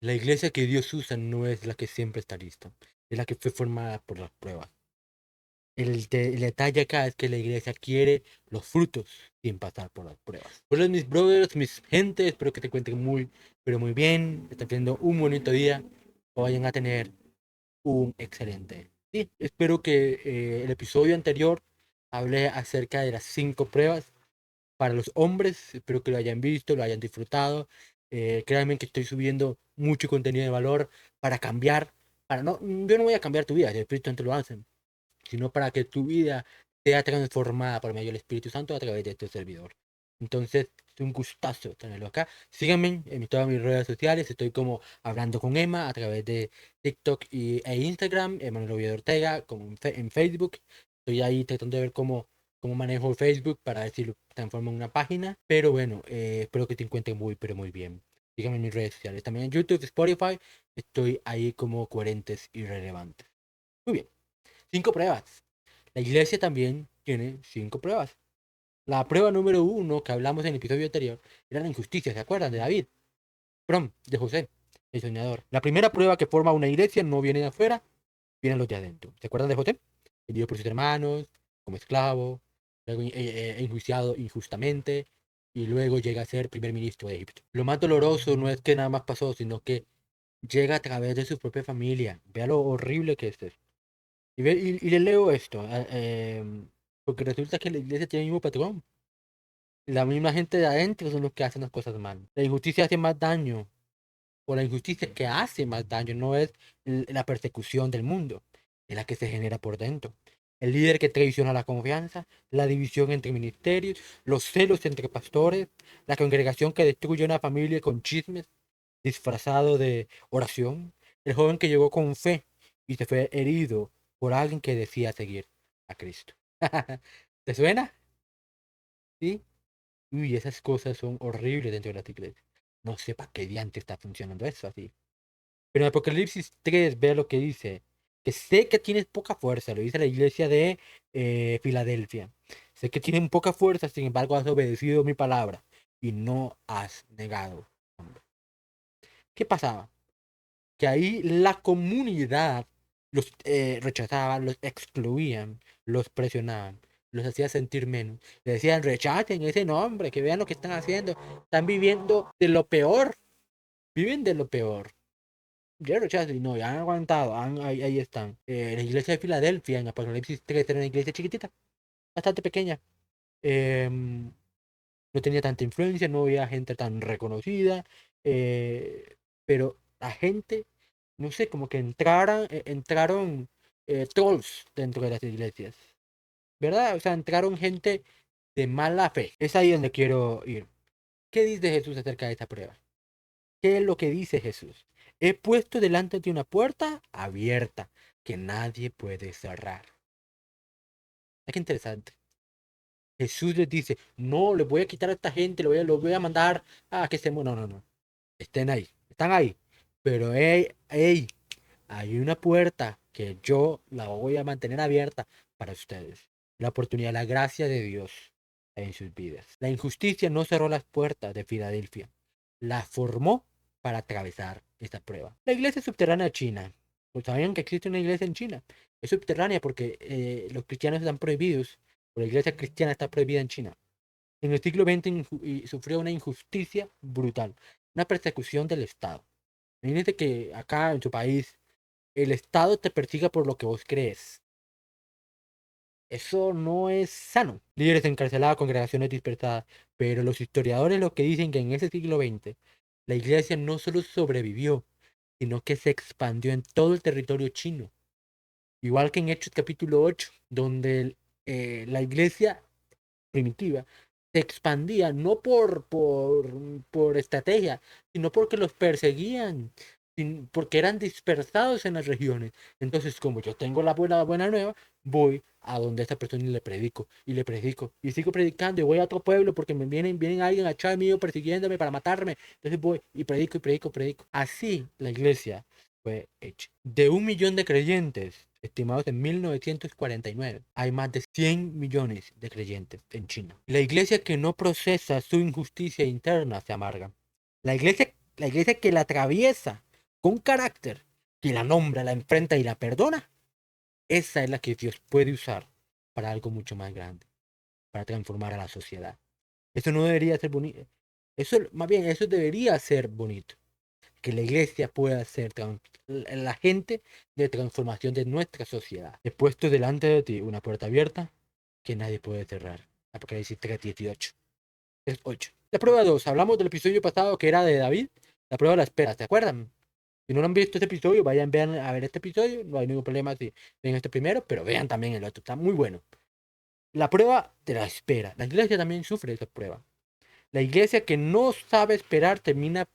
La iglesia que Dios usa no es la que siempre está lista, es la que fue formada por las pruebas. El detalle acá es que la iglesia quiere los frutos sin pasar por las pruebas. Hola mis brothers, mis gente, espero que te encuentren muy, pero muy bien. Están teniendo un bonito día. O vayan a tener un excelente. Sí, espero que el episodio anterior hablé acerca de las 5 pruebas para los hombres. Espero que lo hayan visto, lo hayan disfrutado. Créanme que estoy subiendo mucho contenido de valor para cambiar. Yo no voy a cambiar tu vida, si el Espíritu Santo lo hace, sino para que tu vida sea transformada por medio del Espíritu Santo a través de este servidor. Entonces, es un gustazo tenerlo acá. Síganme en todas mis redes sociales. Estoy como hablando con Emma a través de TikTok e Instagram, Emanuel Oviedo Ortega, como en Facebook. Estoy ahí tratando de ver cómo manejo Facebook para ver si lo transformo en una página. Pero bueno, espero que te encuentres muy, pero muy bien. Síganme en mis redes sociales. También en YouTube, Spotify. Estoy ahí como Coherentes Irrelevantes. Muy bien. 5 pruebas. La iglesia también tiene 5 pruebas. La prueba número 1 que hablamos en el episodio anterior era la injusticia, ¿se acuerdan? De David. Perdón, de José, el soñador. La primera prueba que forma una iglesia no viene de afuera, vienen los de adentro. ¿Se acuerdan de José? Vendido por sus hermanos, como esclavo, luego enjuiciado injustamente, y luego llega a ser primer ministro de Egipto. Lo más doloroso no es que nada más pasó, sino que llega a través de su propia familia. Vea lo horrible que es esto. Y le leo esto, porque resulta que la iglesia tiene el mismo patrón. La misma gente de adentro son los que hacen las cosas mal. La injusticia hace más daño, o la injusticia que hace más daño no es la persecución del mundo, es la que se genera por dentro. El líder que traiciona la confianza, la división entre ministerios, los celos entre pastores, la congregación que destruye una familia con chismes disfrazado de oración, el joven que llegó con fe y se fue herido por alguien que decía seguir a Cristo. ¿Te suena? ¿Sí? Uy, esas cosas son horribles dentro de las iglesias. No sé para qué diante está funcionando eso así. Pero en Apocalipsis 3 ve lo que dice. Que sé que tienes poca fuerza, lo dice la iglesia de Filadelfia. Sé que tienes poca fuerza, sin embargo has obedecido mi palabra y no has negado. ¿Qué pasaba? Que ahí la comunidad los rechazaban, los excluían, los presionaban, los hacía sentir menos. Le decían, rechacen ese nombre, que vean lo que están haciendo. Están viviendo de lo peor, viven de lo peor. Ya rechazan y no, ya han aguantado, ahí están. La iglesia de Filadelfia en Apocalipsis 3 era una iglesia chiquitita, bastante pequeña. No tenía tanta influencia, no había gente tan reconocida, pero la gente, no sé, como que entraron trolls dentro de las iglesias, ¿verdad? O sea, entraron gente de mala fe. Es ahí donde quiero ir. ¿Qué dice Jesús acerca de esta prueba? ¿Qué es lo que dice Jesús? He puesto delante de una puerta abierta que nadie puede cerrar. Es que interesante. Jesús les dice, no, les voy a quitar a esta gente, los voy a mandar a que se mueran. No, no, no. Estén ahí, están ahí. Pero hey, hay una puerta que yo la voy a mantener abierta para ustedes. La oportunidad, la gracia de Dios en sus vidas. La injusticia no cerró las puertas de Filadelfia. La formó para atravesar esta prueba. La iglesia subterránea china. Pues sabían que existe una iglesia en China. Es subterránea porque los cristianos están prohibidos. La iglesia cristiana está prohibida en China. En el siglo XX sufrió una injusticia brutal, una persecución del Estado. Imagínate que acá en tu país el Estado te persiga por lo que vos crees. Eso no es sano. Líderes encarcelados, congregaciones dispersadas. Pero los historiadores lo que dicen que en ese siglo XX la iglesia no solo sobrevivió, sino que se expandió en todo el territorio chino. Igual que en Hechos capítulo 8, donde la iglesia primitiva se expandía no por estrategia, sino porque los perseguían, porque eran dispersados en las regiones. Entonces, como yo tengo la buena nueva, voy a donde esta persona y le predico, y le predico, y sigo predicando, y voy a otro pueblo porque vienen alguien atrás mío persiguiéndome para matarme. Entonces voy y predico y predico, predico. Así la iglesia fue hecha. De 1 millón de creyentes estimados en 1949, hay más de 100 millones de creyentes en China. La iglesia que no procesa su injusticia interna se amarga. La iglesia que la atraviesa con carácter, que la nombra, la enfrenta y la perdona, esa es la que Dios puede usar para algo mucho más grande, para transformar a la sociedad. Eso no debería ser bonito. Eso, más bien, eso debería ser bonito. Que la iglesia pueda ser el agente de transformación de nuestra sociedad. He puesto delante de ti una puerta abierta que nadie puede cerrar. Apocalipsis 3:18. 3:8. La prueba 2. Hablamos del episodio pasado que era de David. La prueba de la espera. ¿Se acuerdan? Si no han visto este episodio, vayan vean a ver este episodio. No hay ningún problema si ven este primero, pero vean también el otro. Está muy bueno. La prueba de la espera. La iglesia también sufre esa prueba. La iglesia que no sabe esperar termina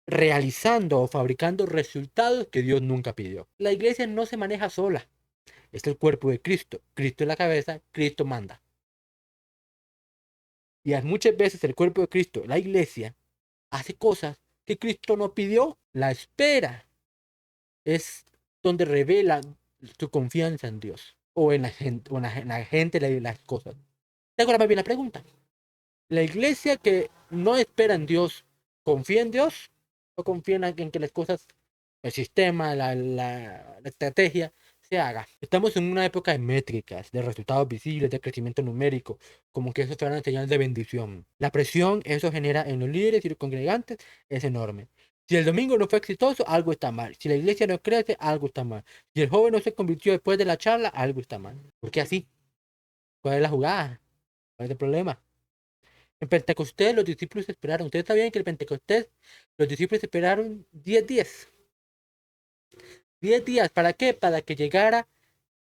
realizando o fabricando resultados que Dios nunca pidió. La iglesia no se maneja sola. Es el cuerpo de Cristo. Cristo es la cabeza, Cristo manda. Y muchas veces el cuerpo de Cristo, la iglesia, hace cosas que Cristo no pidió. La espera es donde revela tu confianza en Dios o en la gente, las cosas. Te hago más bien la pregunta. La iglesia que no espera en Dios, ¿confía en Dios? ¿O confía en que las cosas, el sistema, la estrategia, se haga? Estamos en una época de métricas, de resultados visibles, de crecimiento numérico, como que eso será una señal de bendición. La presión eso genera en los líderes y los congregantes es enorme. Si el domingo no fue exitoso, algo está mal. Si la iglesia no crece, algo está mal. Si el joven no se convirtió después de la charla, algo está mal. ¿Por qué así? ¿Cuál es la jugada? ¿Cuál es el problema? En Pentecostés los discípulos esperaron. Ustedes sabían que en Pentecostés los discípulos esperaron 10 días. 10 días. ¿Para qué? Para que llegara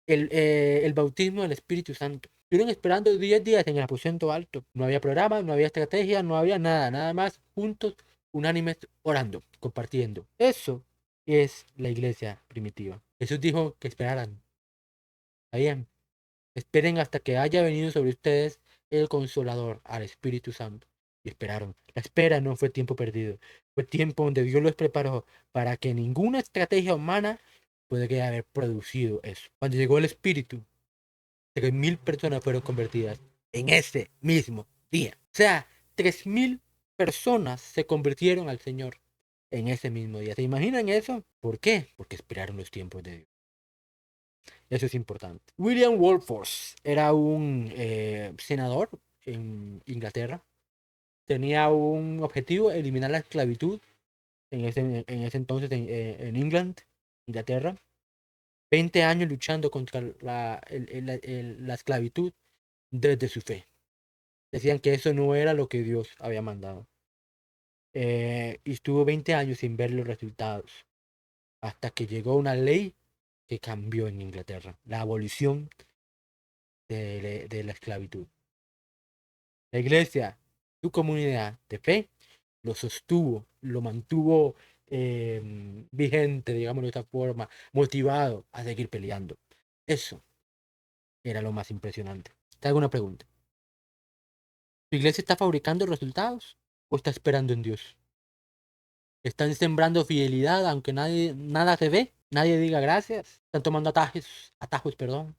el bautismo del Espíritu Santo. Estuvieron esperando 10 días en el aposento alto. No había programa, no había estrategia, no había nada. Nada más juntos, unánimes, orando, compartiendo. Eso es la iglesia primitiva. Jesús dijo que esperaran. ¿Está bien? Esperen hasta que haya venido sobre ustedes el Consolador, al Espíritu Santo. Y esperaron. La espera no fue tiempo perdido. Fue tiempo donde Dios los preparó para que ninguna estrategia humana pudiera haber producido eso. Cuando llegó el Espíritu, 3.000 personas fueron convertidas en ese mismo día. O sea, 3.000 personas se convirtieron al Señor en ese mismo día. ¿Se imaginan eso? ¿Por qué? Porque esperaron los tiempos de Dios. Eso es importante. William Wilberforce era un senador en Inglaterra. Tenía un objetivo, eliminar la esclavitud en ese entonces en England, Inglaterra. 20 años luchando contra la esclavitud desde su fe. Decían que eso no era lo que Dios había mandado. Y estuvo 20 años sin ver los resultados. Hasta que llegó una ley que cambió en Inglaterra. La abolición de la esclavitud. La iglesia, su comunidad de fe, lo sostuvo, lo mantuvo vigente, digamos de esta forma, motivado a seguir peleando. Eso era lo más impresionante. Te hago una pregunta. ¿Tu iglesia está fabricando resultados o está esperando en Dios? ¿Están sembrando fidelidad aunque nada se ve? Nadie diga gracias. Están tomando atajos, perdón,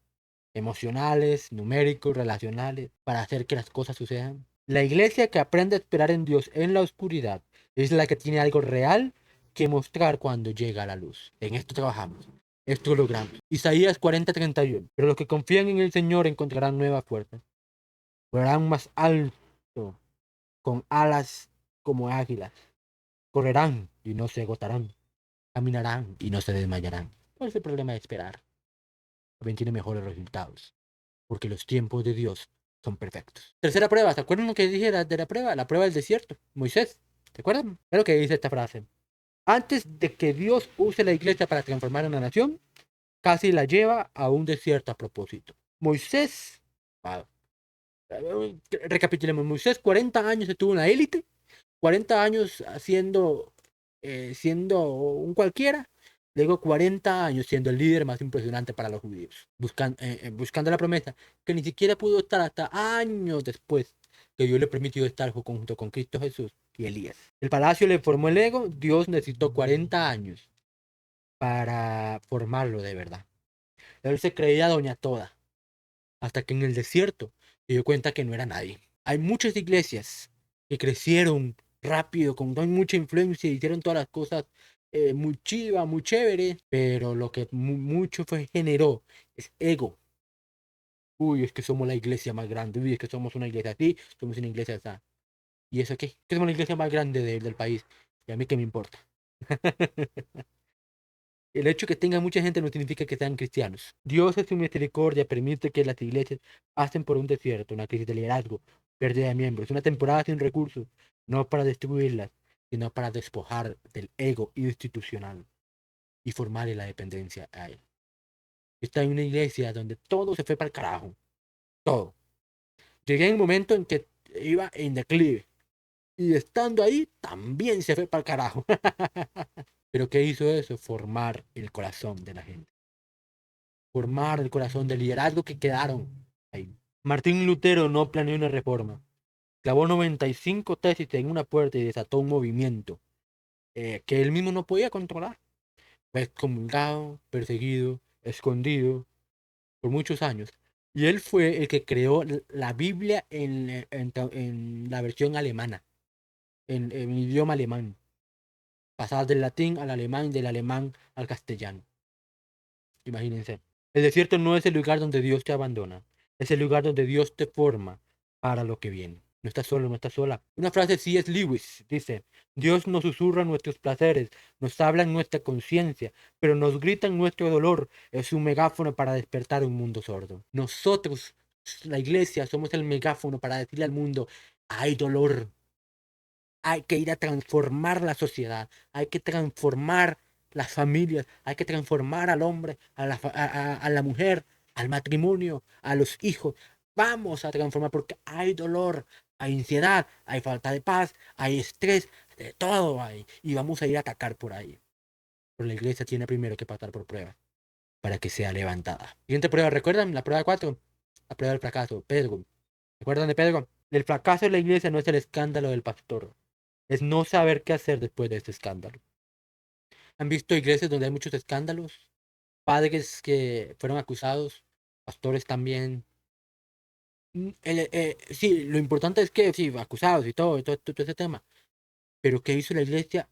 emocionales, numéricos, relacionales, para hacer que las cosas sucedan. La iglesia que aprende a esperar en Dios en la oscuridad es la que tiene algo real que mostrar cuando llega la luz. En esto trabajamos. Esto logramos. Isaías 40:31. Pero los que confían en el Señor encontrarán nuevas fuerzas. Volarán más alto, con alas como águilas. Correrán y no se agotarán. Caminarán y no se desmayarán. ¿Cuál es el problema de esperar? También tiene mejores resultados. Porque los tiempos de Dios son perfectos. Tercera prueba, ¿se acuerdan lo que dije de la prueba? La prueba del desierto. Moisés, ¿se acuerdan? Es lo que dice esta frase. Antes de que Dios use la iglesia para transformar una nación, casi la lleva a un desierto a propósito. Moisés, recapitulemos, Moisés 40 años estuvo en la élite, 40 años siendo un cualquiera, luego 40 años siendo el líder más impresionante para los judíos, buscando la promesa que ni siquiera pudo estar hasta años después que Dios le permitió estar junto con Cristo Jesús y Elías. El palacio le formó el ego, Dios necesitó 40 años para formarlo de verdad. Él se creía doña toda, hasta que en el desierto se dio cuenta que no era nadie. Hay muchas iglesias que crecieron rápido, con mucha influencia, y hicieron todas las cosas muy chiva, muy chévere, pero lo que mucho generó es ego. Uy, es que somos la iglesia más grande, uy, es que somos una iglesia así, somos una iglesia así. ¿Y eso qué? Que somos la iglesia más grande del país. ¿Y a mí qué me importa? El hecho de que tenga mucha gente no significa que sean cristianos. Dios en su misericordia permite que las iglesias pasen por un desierto, una crisis de liderazgo, pérdida de miembros, una temporada sin recursos, no para destruirlas, sino para despojar del ego institucional y formar la dependencia a él. Está en una iglesia donde todo se fue para el carajo. Todo. Llegué en un momento en que iba en declive. Y estando ahí, también se fue para el carajo. Pero ¿qué hizo eso? Formar el corazón de la gente. Formar el corazón del liderazgo que quedaron ahí. Martín Lutero no planeó una reforma. Clavó 95 tesis en una puerta y desató un movimiento que él mismo no podía controlar. Fue excomulgado, perseguido, escondido por muchos años. Y él fue el que creó la Biblia en la versión alemana, en idioma alemán, pasada del latín al alemán, del alemán al castellano. Imagínense. El desierto no es el lugar donde Dios te abandona, es el lugar donde Dios te forma para lo que viene. No estás solo, no estás sola. Una frase de C.S. Lewis dice: Dios nos susurra nuestros placeres, nos habla en nuestra conciencia, pero nos grita en nuestro dolor. Es un megáfono para despertar un mundo sordo. Nosotros, la iglesia, somos el megáfono para decirle al mundo: hay dolor, hay que ir a transformar la sociedad, hay que transformar las familias, hay que transformar al hombre, a la mujer, al matrimonio, a los hijos. Vamos a transformar porque hay dolor, hay ansiedad, hay falta de paz, hay estrés, de todo hay. Y vamos a ir a atacar por ahí. Pero la iglesia tiene primero que pasar por pruebas para que sea levantada. Siguiente prueba, ¿recuerdan? La prueba 4, la prueba del fracaso. Pedro. ¿Recuerdan de Pedro? El fracaso de la iglesia no es el escándalo del pastor, es no saber qué hacer después de este escándalo. ¿Han visto iglesias donde hay muchos escándalos? Padres que fueron acusados, pastores también. Sí, lo importante es que sí, acusados y todo ese tema. Pero ¿qué hizo la iglesia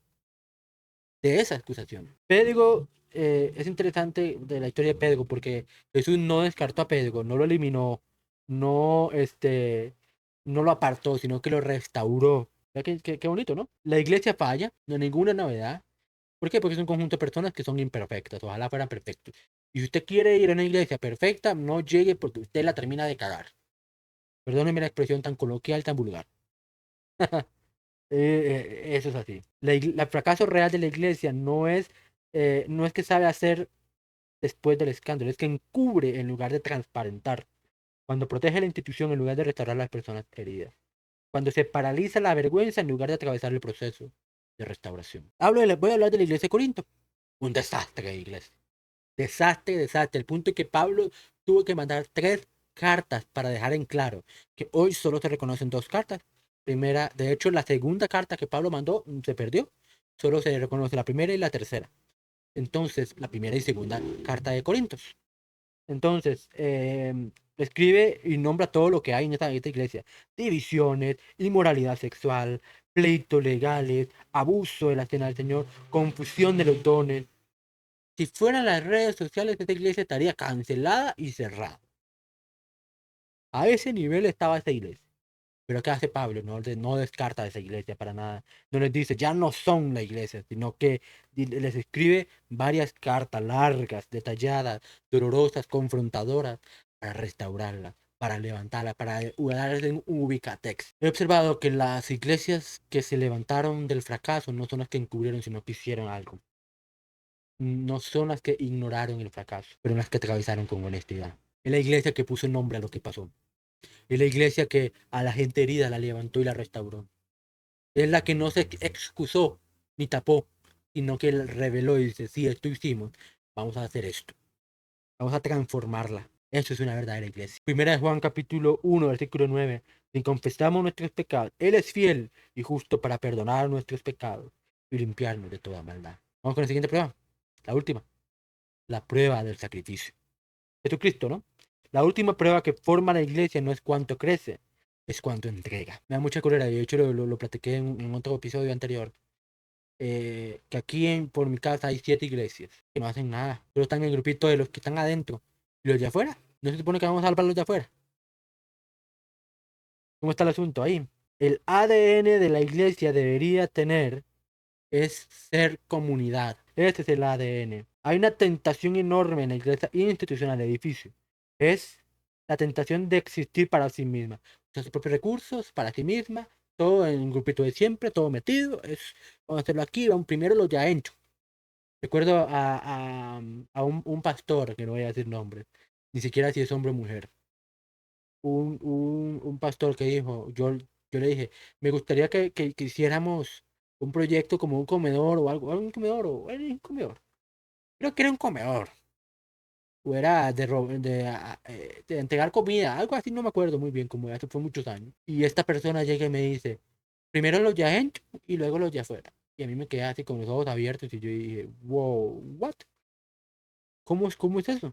de esa acusación? Pedro, es interesante de la historia de Pedro porque Jesús no descartó a Pedro, no lo eliminó, no, no lo apartó, sino que lo restauró. Qué bonito, ¿no? La iglesia falla, no hay ninguna novedad. ¿Por qué? Porque es un conjunto de personas que son imperfectas. Ojalá fueran perfectos. Y si usted quiere ir a una iglesia perfecta, no llegue porque usted la termina de cagar. Perdóneme la expresión tan coloquial, tan vulgar. Eso es así. El fracaso real de la iglesia no es que sabe hacer después del escándalo, es que encubre en lugar de transparentar. Cuando protege la institución en lugar de restaurar a las personas heridas. Cuando se paraliza la vergüenza en lugar de atravesar el proceso de restauración. Voy a hablar de la iglesia de Corinto. Un desastre de iglesia. Desastre, desastre. El punto es que Pablo tuvo que mandar 3 cartas para dejar en claro que hoy solo se reconocen 2 cartas. Primera, de hecho, la segunda carta que Pablo mandó se perdió. Solo se reconoce la primera y la tercera. Entonces, la primera y segunda carta de Corintios. Entonces, escribe y nombra todo lo que hay en esta iglesia. Divisiones, inmoralidad sexual, pleitos legales, abuso de la cena del Señor, confusión de los dones. Si fueran las redes sociales, esta iglesia estaría cancelada y cerrada. A ese nivel estaba esta iglesia. Pero ¿qué hace Pablo? No descarta esa iglesia para nada. No les dice, ya no son la iglesia, sino que les escribe varias cartas largas, detalladas, dolorosas, confrontadoras, para restaurarla, para levantarla, para darle un ubicatex. He observado que las iglesias que se levantaron del fracaso no son las que encubrieron, sino que hicieron algo. No son las que ignoraron el fracaso, pero las que atravesaron con honestidad. Es la iglesia que puso nombre a lo que pasó. Es la iglesia que a la gente herida la levantó y la restauró. Es la que no se excusó ni tapó, sino que reveló y dice, sí, esto hicimos, vamos a hacer esto. Vamos a transformarla. Eso es una verdadera iglesia. Primera de Juan capítulo 1, versículo 9. Si confesamos nuestros pecados, Él es fiel y justo para perdonar nuestros pecados y limpiarnos de toda maldad. Vamos con la siguiente prueba. La última. La prueba del sacrificio. Jesucristo, ¿no? La última prueba que forma la iglesia no es cuánto crece, es cuánto entrega. Me da mucha cólera, de hecho lo platiqué en otro episodio anterior. que aquí por mi casa hay 7 iglesias que no hacen nada. Solo están en el grupito de los que están adentro. ¿Y los de afuera? ¿No se supone que vamos a salvar los de afuera? ¿Cómo está el asunto ahí? El ADN de la iglesia debería tener es ser comunidad. Este es el ADN. Hay una tentación enorme en la iglesia institucional, el edificio. Es la tentación de existir para sí misma. Usar sus propios recursos, para sí misma, todo en un grupito de siempre, todo metido. Vamos a hacerlo aquí, vamos primero los de adentro. Recuerdo a un pastor, que no voy a decir nombres, ni siquiera si es hombre o mujer. Un pastor que dijo, yo le dije, me gustaría que hiciéramos un proyecto como un comedor o algo, un comedor o un comedor. Creo que era un comedor. O era de entregar comida, algo así, no me acuerdo muy bien cómo era, hace fue muchos años. Y esta persona llega y me dice, primero los de adentro y luego los de afuera. Y a mí me quedé así con los ojos abiertos y yo dije, wow, what? Cómo es eso?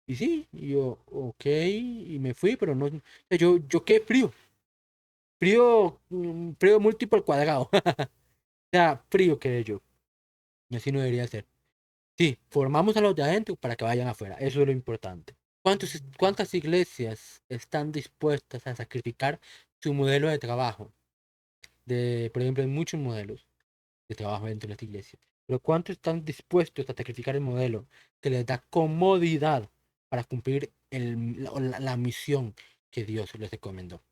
Y sí, y yo, ok, y me fui, pero no, yo qué frío, frío múltiplo al cuadrado. O sea, frío quedé yo. Y así no debería ser. Sí, formamos a los de adentro para que vayan afuera. Eso es lo importante. ¿Cuántas iglesias están dispuestas a sacrificar su modelo de trabajo? Por ejemplo, hay muchos modelos de trabajo dentro de las iglesias. Pero ¿cuántos están dispuestos a sacrificar el modelo que les da comodidad para cumplir la misión que Dios les recomendó?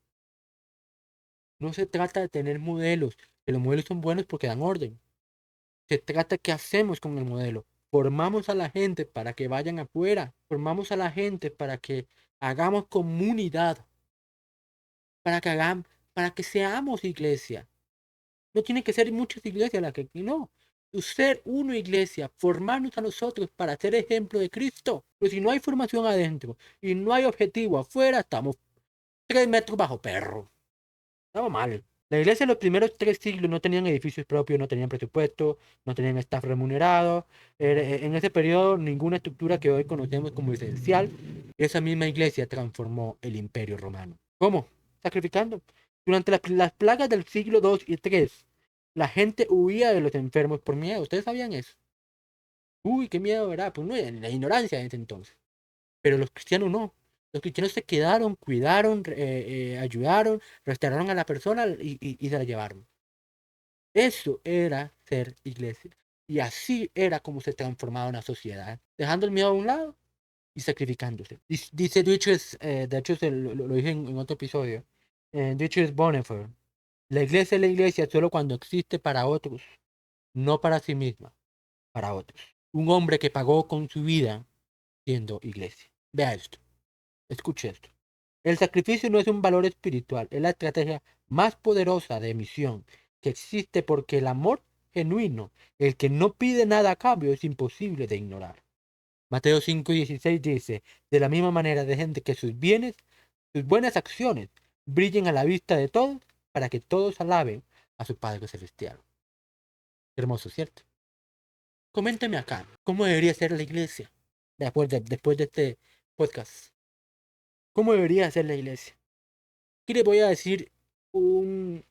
No se trata de tener modelos, que los modelos son buenos porque dan orden. Se trata de qué hacemos con el modelo. Formamos a la gente para que vayan afuera. Formamos a la gente para que hagamos comunidad. Para que para que seamos iglesia. No tiene que ser muchas iglesias las que no. Ser una iglesia, formarnos a nosotros para ser ejemplo de Cristo. Pero si no hay formación adentro y no hay objetivo afuera, estamos 3 metros bajo perro. Estamos mal. La iglesia en los primeros 3 siglos no tenían edificios propios, no tenían presupuesto, no tenían staff remunerado. En ese periodo, ninguna estructura que hoy conocemos como esencial. Esa misma iglesia transformó el imperio romano. ¿Cómo? Sacrificando. Durante las plagas del siglo II y III, la gente huía de los enfermos por miedo. ¿Ustedes sabían eso? Uy, qué miedo, ¿verdad? Pues no, la ignorancia de ese entonces. Pero los cristianos no. Los cristianos se quedaron, cuidaron, ayudaron, restauraron a la persona y se la llevaron. Eso era ser iglesia. Y así era como se transformaba una sociedad. Dejando el miedo a un lado y sacrificándose. Dice Dietrich, de hecho lo dije en otro episodio, Dietrich Bonhoeffer, la iglesia es la iglesia solo cuando existe para otros, no para sí misma, para otros. Un hombre que pagó con su vida siendo iglesia. Vea esto. Escuche esto. El sacrificio no es un valor espiritual, es la estrategia más poderosa de misión que existe porque el amor genuino, el que no pide nada a cambio, es imposible de ignorar. Mateo 5:16 dice, de la misma manera dejen de que sus bienes, sus buenas acciones, brillen a la vista de todos para que todos alaben a su Padre Celestial. Hermoso, ¿cierto? Coménteme acá, ¿cómo debería ser la iglesia después de este podcast? ¿Cómo debería ser la iglesia? Aquí les voy a decir un,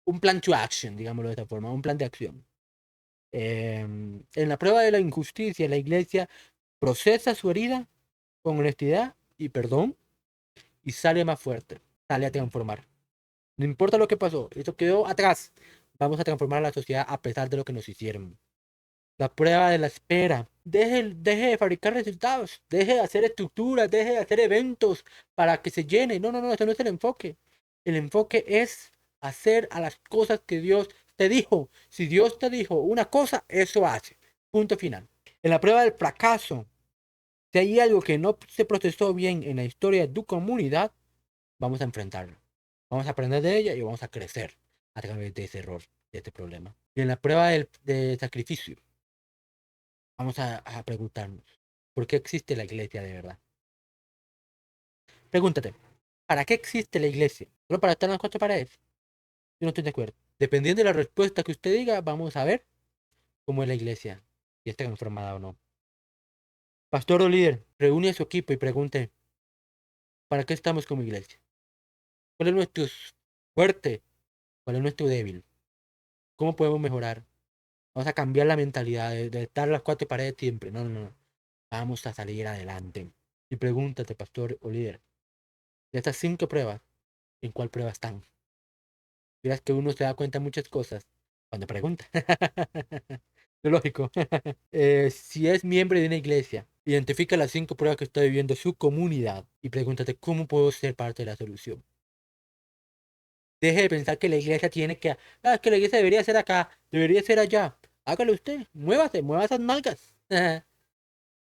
un plan to action, digámoslo de esta forma, un plan de acción. En la prueba de la injusticia, la iglesia procesa su herida con honestidad y perdón y sale más fuerte, sale a transformar. No importa lo que pasó, eso quedó atrás. Vamos a transformar la sociedad a pesar de lo que nos hicieron. La prueba de la espera. Deje de fabricar resultados, deje de hacer estructuras, deje de hacer eventos para que se llene. No, no, no, eso no es el enfoque. El enfoque es hacer a las cosas que Dios te dijo. Si Dios te dijo una cosa, eso hace. Punto final. En la prueba del fracaso, si hay algo que no se procesó bien en la historia de tu comunidad, vamos a enfrentarlo. Vamos a aprender de ella y vamos a crecer a través de ese error, de este problema. Y en la prueba de sacrificio, vamos a preguntarnos, ¿por qué existe la iglesia de verdad? Pregúntate, ¿para qué existe la iglesia? ¿Solo para estar en las 4 paredes? Yo no estoy de acuerdo. Dependiendo de la respuesta que usted diga, vamos a ver cómo es la iglesia, si está transformada o no. Pastor o líder, reúne a su equipo y pregunte, ¿para qué estamos como iglesia? ¿Cuál es nuestro fuerte? ¿Cuál es nuestro débil? ¿Cómo podemos mejorar? Vamos a cambiar la mentalidad de estar las cuatro paredes siempre. No, no, no. Vamos a salir adelante. Y pregúntate, pastor o líder, de estas 5 pruebas, ¿en cuál prueba están? Verás que uno se da cuenta de muchas cosas cuando pregunta. Es lógico. Si es miembro de una iglesia, identifica las 5 pruebas que está viviendo su comunidad y pregúntate cómo puedo ser parte de la solución. Deje de pensar que la iglesia tiene que... Ah, que la iglesia debería ser acá, debería ser allá. Hágalo usted, muévase, mueva esas nalgas,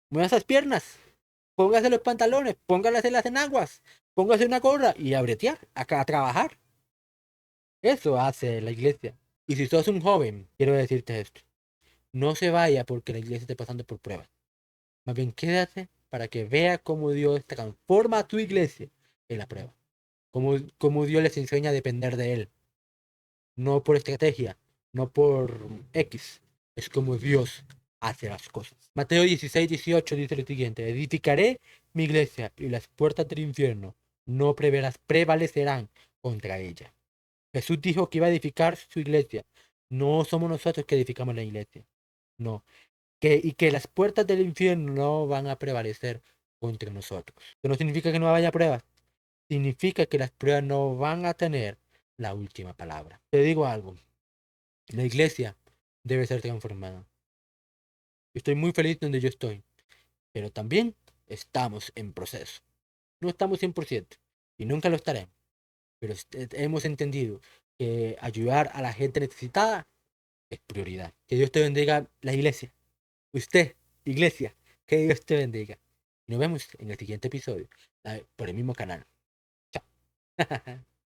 mueva esas piernas, póngase los pantalones, póngase las enaguas, póngase una gorra y a bretear, acá a trabajar. Eso hace la iglesia. Y si sos un joven, quiero decirte esto. No se vaya porque la iglesia esté pasando por pruebas. Más bien quédate para que vea cómo Dios transforma a tu iglesia en la prueba. Cómo Dios les enseña a depender de Él. No por estrategia, no por X. Es como Dios hace las cosas. Mateo 16:18 dice lo siguiente. Edificaré mi iglesia y las puertas del infierno no prevalecerán contra ella. Jesús dijo que iba a edificar su iglesia. No somos nosotros que edificamos la iglesia. No. Y que las puertas del infierno no van a prevalecer contra nosotros. Eso no significa que no haya pruebas. Significa que las pruebas no van a tener la última palabra. Te digo algo. La iglesia debe ser transformada. Estoy muy feliz donde yo estoy. Pero también estamos en proceso. No estamos 100% y nunca lo estaremos. Pero hemos entendido que ayudar a la gente necesitada es prioridad. Que Dios te bendiga la iglesia. Usted, iglesia, que Dios te bendiga. Y nos vemos en el siguiente episodio por el mismo canal. Chao.